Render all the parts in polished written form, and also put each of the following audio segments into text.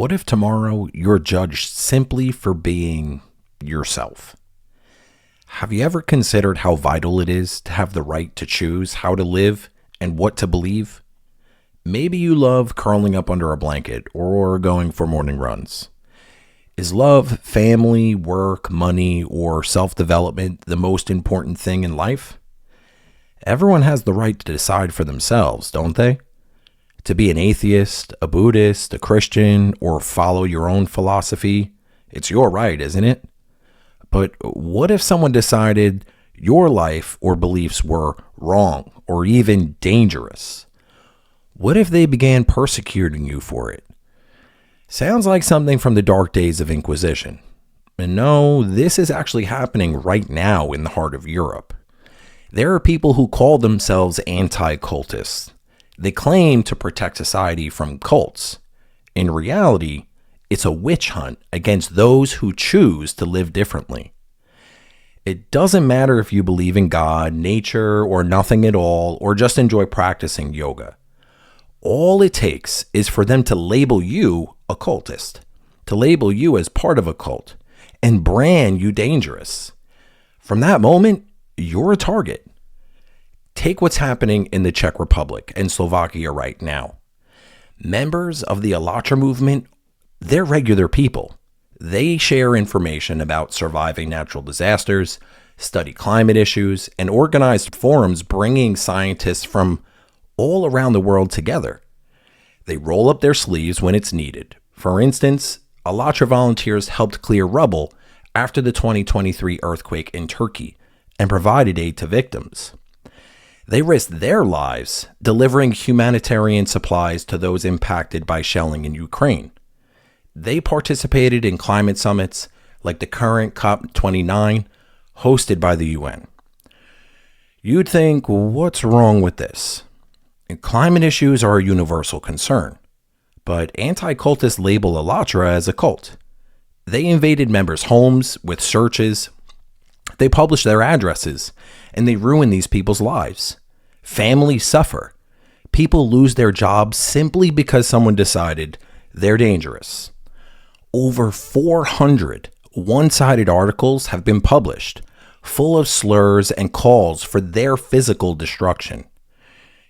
What if tomorrow you're judged simply for being yourself? Have you ever considered how vital it is to have the right to choose how to live and what to believe? Maybe you love curling up under a blanket or going for morning runs. Is love, family, work, money, or self-development the most important thing in life? Everyone has the right to decide for themselves, don't they? To be an atheist, a Buddhist, a Christian, or follow your own philosophy, it's your right, isn't it? But what if someone decided your life or beliefs were wrong or even dangerous? What if they began persecuting you for it? Sounds like something from the dark days of Inquisition. And no, this is actually happening right now in the heart of Europe. There are people who call themselves anti-cultists. They claim to protect society from cults. In reality, it's a witch hunt against those who choose to live differently. It doesn't matter if you believe in God, nature, or nothing at all, or just enjoy practicing yoga. All it takes is for them to label you a cultist, to label you as part of a cult, and brand you dangerous. From that moment, you're a target. Take what's happening in the Czech Republic and Slovakia right now. Members of the Alatra movement, they're regular people. They share information about surviving natural disasters, study climate issues, and organize forums bringing scientists from all around the world together. They roll up their sleeves when it's needed. For instance, Alatra volunteers helped clear rubble after the 2023 earthquake in Turkey and provided aid to victims. They risked their lives delivering humanitarian supplies to those impacted by shelling in Ukraine. They participated in climate summits like the current COP29 hosted by the UN. You'd think, what's wrong with this? Climate issues are a universal concern, but anti-cultists label Alatra as a cult. They invaded members' homes with searches. They publish their addresses, and they ruin these people's lives. Families suffer. People lose their jobs simply because someone decided they're dangerous. Over 400 one-sided articles have been published, full of slurs and calls for their physical destruction.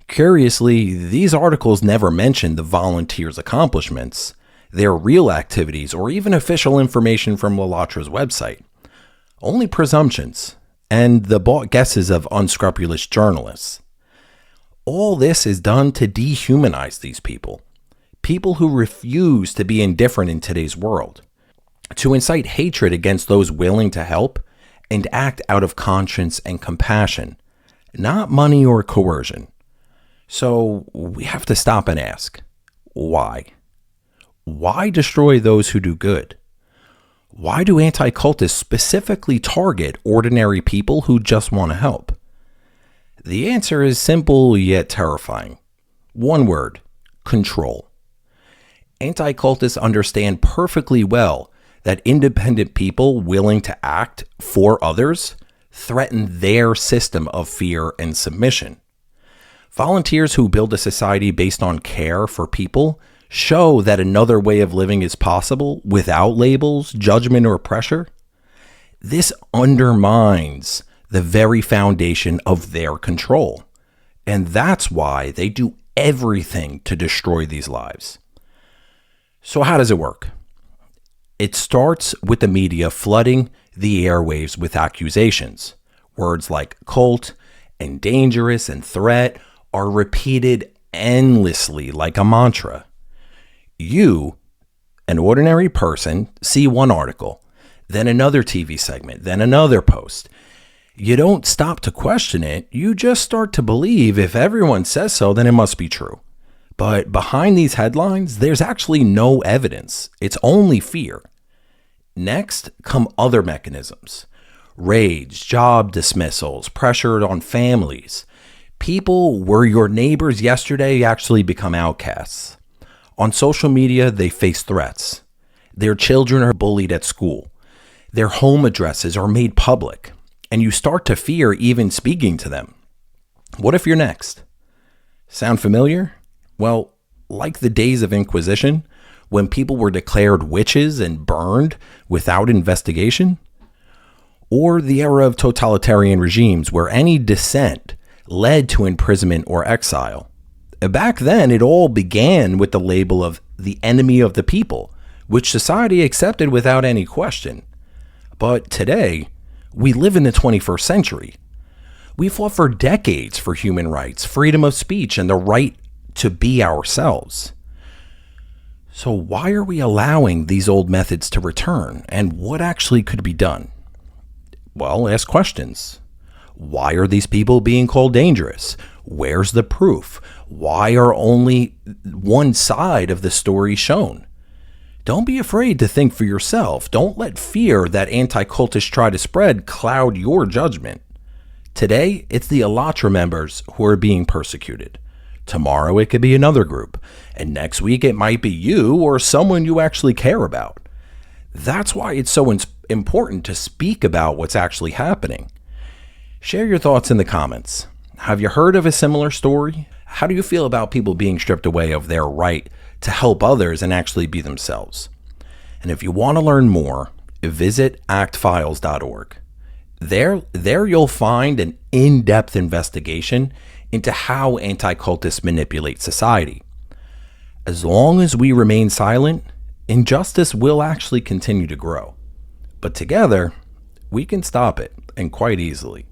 Curiously, these articles never mention the volunteers' accomplishments, their real activities, or even official information from Alatra's website. Only presumptions and the bought guesses of unscrupulous journalists. All this is done to dehumanize these people who refuse to be indifferent in today's world, to incite hatred against those willing to help and act out of conscience and compassion, not money or coercion. So we have to stop and ask, why? Why destroy those who do good? Why do anti-cultists specifically target ordinary people who just want to help? The answer is simple yet terrifying. One word: control. Anti-cultists understand perfectly well that independent people willing to act for others threaten their system of fear and submission. Volunteers who build a society based on care for people show that another way of living is possible without labels, judgment, or pressure. This undermines the very foundation of their control. And that's why they do everything to destroy these lives. So how does it work? It starts with the media flooding the airwaves with accusations. Words like cult and dangerous and threat are repeated endlessly like a mantra. You, an ordinary person, see one article, then another TV segment, then another post. You don't stop to question it. You just start to believe if everyone says so, then it must be true. But behind these headlines, there's actually no evidence. It's only fear. Next come other mechanisms: rage, job dismissals, pressure on families. People were your neighbors yesterday actually become outcasts. On social media, they face threats. Their children are bullied at school. Their home addresses are made public, and you start to fear even speaking to them. What if you're next? Sound familiar? Well, like the days of Inquisition, when people were declared witches and burned without investigation? Or the era of totalitarian regimes where any dissent led to imprisonment or exile? Back then, it all began with the label of the enemy of the people, which society accepted without any question. But today, we live in the 21st century. We fought for decades for human rights, freedom of speech, and the right to be ourselves. So why are we allowing these old methods to return, and what actually could be done? Well, ask questions. Why are these people being called dangerous? Where's the proof? Why are only one side of the story shown? Don't be afraid to think for yourself. Don't let fear that anti-cultists try to spread cloud your judgment. Today, it's the Alatra members who are being persecuted. Tomorrow, it could be another group. And next week, it might be you or someone you actually care about. That's why it's so important to speak about what's actually happening. Share your thoughts in the comments. Have you heard of a similar story? How do you feel about people being stripped away of their right to help others and actually be themselves? And if you want to learn more, visit actfiles.org. There you'll find an in-depth investigation into how anti-cultists manipulate society. As long as we remain silent, injustice will actually continue to grow. But together, we can stop it, and quite easily.